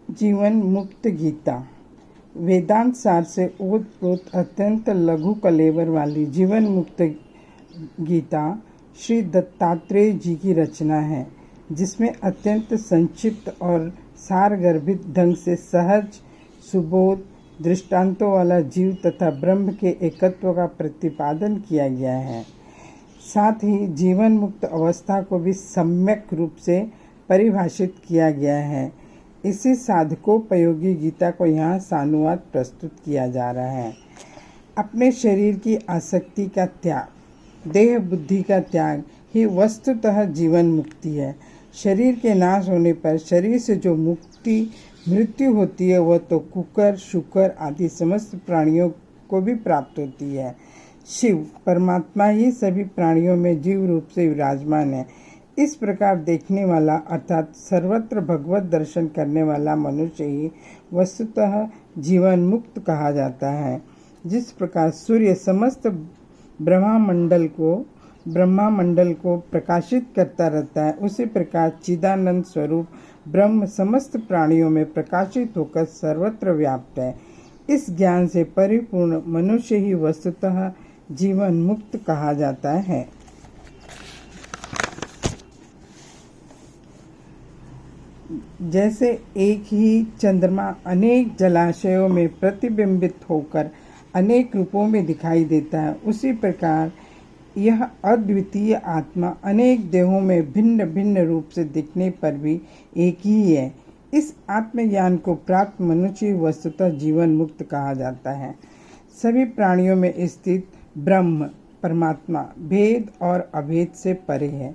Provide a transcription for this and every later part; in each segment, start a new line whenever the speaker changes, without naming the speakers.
जीवन मुक्त गीता। वेदांत सार से ओतप्रोत अत्यंत लघु कलेवर वाली जीवन मुक्त गीता श्री दत्तात्रेय जी की रचना है, जिसमें अत्यंत संक्षिप्त और सारगर्भित ढंग से सहज सुबोध दृष्टांतों वाला जीव तथा ब्रह्म के एकत्व का प्रतिपादन किया गया है। साथ ही जीवन मुक्त अवस्था को भी सम्यक रूप से परिभाषित किया गया है। इसी साधकोपयोगी गीता को यहाँ सानुवाद प्रस्तुत किया जा रहा है। अपने शरीर की आसक्ति का त्याग, देह बुद्धि का त्याग ही वस्तुतः जीवन मुक्ति है। शरीर के नाश होने पर शरीर से जो मृत्यु होती है, वह तो कुकर शुकर आदि समस्त प्राणियों को भी प्राप्त होती है। शिव परमात्मा ही सभी प्राणियों में जीव रूप से विराजमान है। इस प्रकार देखने वाला अर्थात सर्वत्र भगवत दर्शन करने वाला मनुष्य ही वस्तुतः जीवन मुक्त कहा जाता है। जिस प्रकार सूर्य समस्त ब्रह्मांडल को प्रकाशित करता रहता है, उसी प्रकार चिदानंद स्वरूप ब्रह्म समस्त प्राणियों में प्रकाशित होकर सर्वत्र व्याप्त है। इस ज्ञान से परिपूर्ण मनुष्य ही वस्तुतः जीवन मुक्त कहा जाता है। जैसे एक ही चंद्रमा अनेक जलाशयों में प्रतिबिंबित होकर अनेक रूपों में दिखाई देता है, उसी प्रकार यह अद्वितीय आत्मा अनेक देहों में भिन्न भिन्न रूप से दिखने पर भी एक ही है। इस आत्मज्ञान को प्राप्त मनुष्य वस्तुतः जीवन मुक्त कहा जाता है। सभी प्राणियों में स्थित ब्रह्म परमात्मा भेद और अभेद से परे है।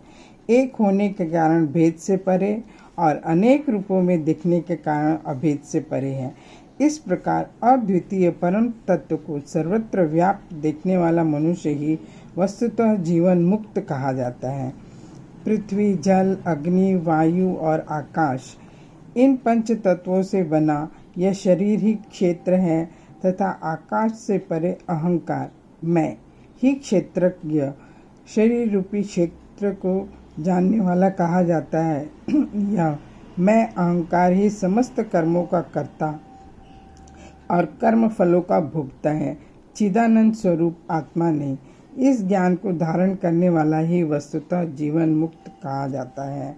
एक होने के कारण भेद से परे और अनेक रूपों में दिखने के कारण अभेद से परे है। इस प्रकार अद्वितीय परम तत्व को सर्वत्र व्याप्त देखने वाला मनुष्य ही वस्तुतः जीवन मुक्त कहा जाता है। पृथ्वी जल अग्नि वायु और आकाश, इन पंच तत्वों से बना यह शरीर ही क्षेत्र है तथा आकाश से परे अहंकार मैं ही क्षेत्रज्ञ शरीर रूपी क्षेत्र को जानने वाला कहा जाता है। यह मैं अहंकार ही समस्त कर्मों का कर्ता और कर्म फलों का भोगता है, चिदानंद स्वरूप आत्मा नहीं। इस ज्ञान को धारण करने वाला ही वस्तुतः जीवन मुक्त कहा जाता है।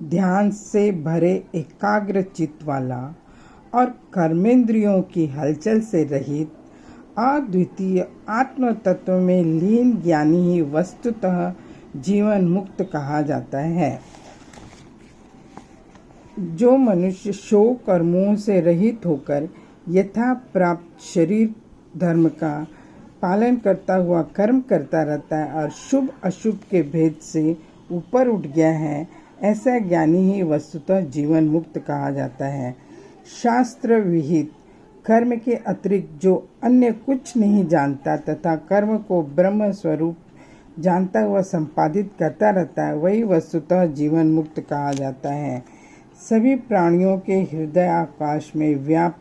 ध्यान से भरे एकाग्र चित्त वाला और कर्मेंद्रियों की हलचल से रहित अद्वितीय आत्म तत्व में लीन ज्ञानी ही वस्तुतः जीवन मुक्त कहा जाता है। जो मनुष्य शोक और मोह से रहित होकर यथा प्राप्त शरीर धर्म का पालन करता हुआ कर्म करता रहता है और शुभ अशुभ के भेद से ऊपर उठ गया है, ऐसा ज्ञानी ही वस्तुतः जीवन मुक्त कहा जाता है। शास्त्र विहित कर्म के अतिरिक्त जो अन्य कुछ नहीं जानता तथा कर्म को ब्रह्म स्वरूप जानता हुआ संपादित करता रहता है, वही वस्तुतः जीवन मुक्त कहा जाता है। सभी प्राणियों के हृदय आकाश में व्याप्त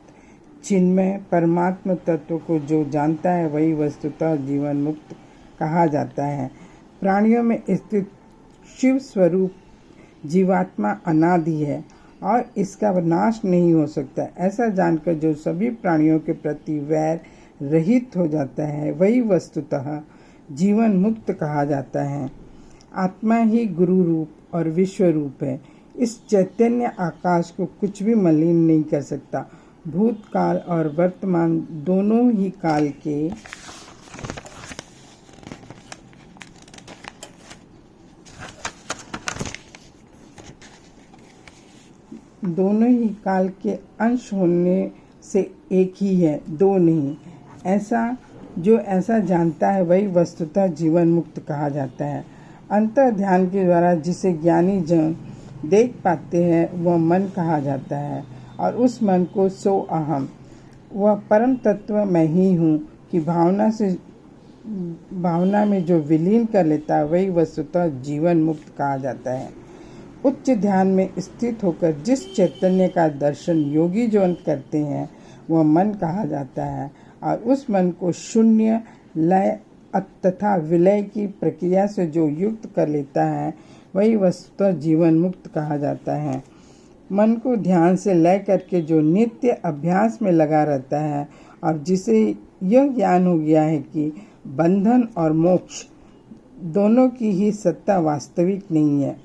चिन्मय परमात्म तत्व को जो जानता है, वही वस्तुतः जीवन मुक्त कहा जाता है। प्राणियों में स्थित शिव स्वरूप जीवात्मा अनादि है और इसका नाश नहीं हो सकता। ऐसा जानकर जो सभी प्राणियों के प्रति वैर रहित हो जाता है, वही वस्तुतः जीवन मुक्त कहा जाता है। आत्मा ही गुरु रूप और विश्व रूप है। इस चैतन्य आकाश को कुछ भी मलिन नहीं कर सकता। भूतकाल और वर्तमान दोनों ही काल के अंश होने से एक ही है, दो नहीं। ऐसा जानता है, वही वस्तुतः जीवन मुक्त कहा जाता है। अंतर ध्यान के द्वारा जिसे ज्ञानी जन देख पाते हैं, वह मन कहा जाता है और उस मन को सो अहम, वह परम तत्व मैं ही हूँ कि भावना में जो विलीन कर लेता है, वही वस्तुतः जीवन मुक्त कहा जाता है। उच्च ध्यान में स्थित होकर जिस चैतन्य का दर्शन योगी जो करते हैं, वह मन कहा जाता है और उस मन को शून्य लय तथा विलय की प्रक्रिया से जो युक्त कर लेता है, वही वस्तुतः जीवन मुक्त कहा जाता है। मन को ध्यान से लय करके जो नित्य अभ्यास में लगा रहता है और जिसे यह ज्ञान हो गया है कि बंधन और मोक्ष दोनों की ही सत्ता वास्तविक नहीं है,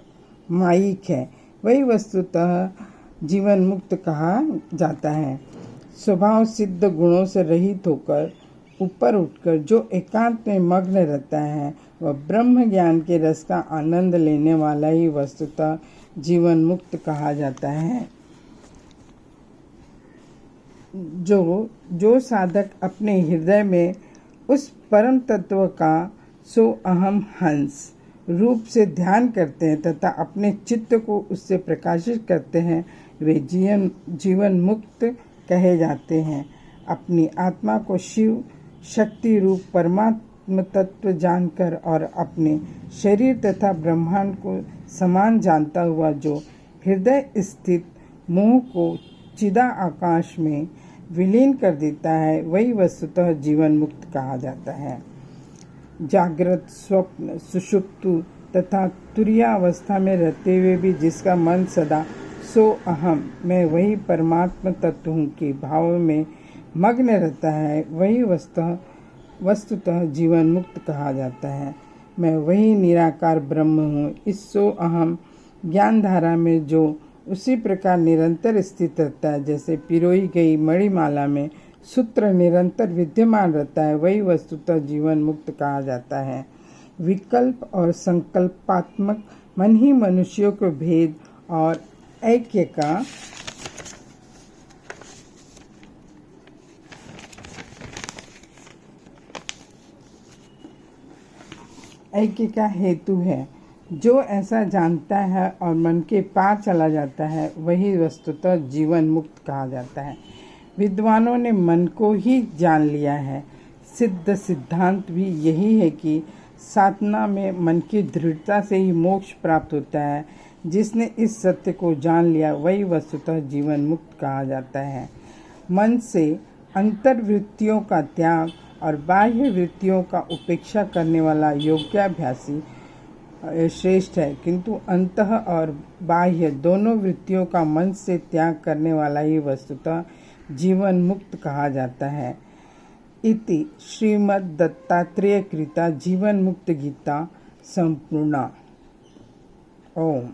मायिक है, वही वस्तुतः जीवन मुक्त कहा जाता है। स्वभाव सिद्ध गुणों से रहित होकर ऊपर उठकर जो एकांत में मग्न रहता है वह ब्रह्म ज्ञान के रस का आनंद लेने वाला ही वस्तुतः जीवन मुक्त कहा जाता है। जो साधक अपने हृदय में उस परम तत्व का सो अहम हंस रूप से ध्यान करते हैं तथा अपने चित्त को उससे प्रकाशित करते हैं, वे जीवन मुक्त कहे जाते हैं। अपनी आत्मा को शिव शक्ति रूप परमात्म तत्व जानकर और अपने शरीर तथा ब्रह्मांड को समान जानता हुआ जो हृदय स्थित मोह को चिदा आकाश में विलीन कर देता है, वही वस्तुतः जीवन मुक्त कहा जाता है। जागृत, स्वप्न, सुषुप्तु तथा तुरीयावस्था में रहते हुए भी जिसका मन सदा सो अहम मैं वही परमात्मा तत्व हूँ के भाव में मग्न रहता है, वही वस्तुतः जीवन मुक्त कहा जाता है। मैं वही निराकार ब्रह्म हूँ। इस सो अहम ज्ञान धारा में जो उसी प्रकार निरंतर स्थित रहता है जैसे पिरोई गई मणिमाला में सूत्र निरंतर विद्यमान रहता है, वही वस्तुतः जीवन मुक्त कहा जाता है। विकल्प और संकल्पात्मक मन ही मनुष्यों को भेद और ऐक्य का हेतु है। जो ऐसा जानता है और मन के पार चला जाता है, वही वस्तुतः जीवन मुक्त कहा जाता है। विद्वानों ने मन को ही जान लिया है। सिद्ध सिद्धांत भी यही है कि साधना में मन की दृढ़ता से ही मोक्ष प्राप्त होता है। जिसने इस सत्य को जान लिया वही वस्तुतः जीवन मुक्त कहा जाता है। मन से अंतर्वृत्तियों का त्याग और बाह्य वृत्तियों का उपेक्षा करने वाला योग्याभ्यासी श्रेष्ठ है, किंतु अंतः और बाह्य दोनों वृत्तियों का मन से त्याग करने वाला ही वस्तुतः जीवन मुक्त कहा जाता है। इति श्रीमद् दत्तात्रेय कृता जीवन मुक्त गीता संपूर्णा। ओम।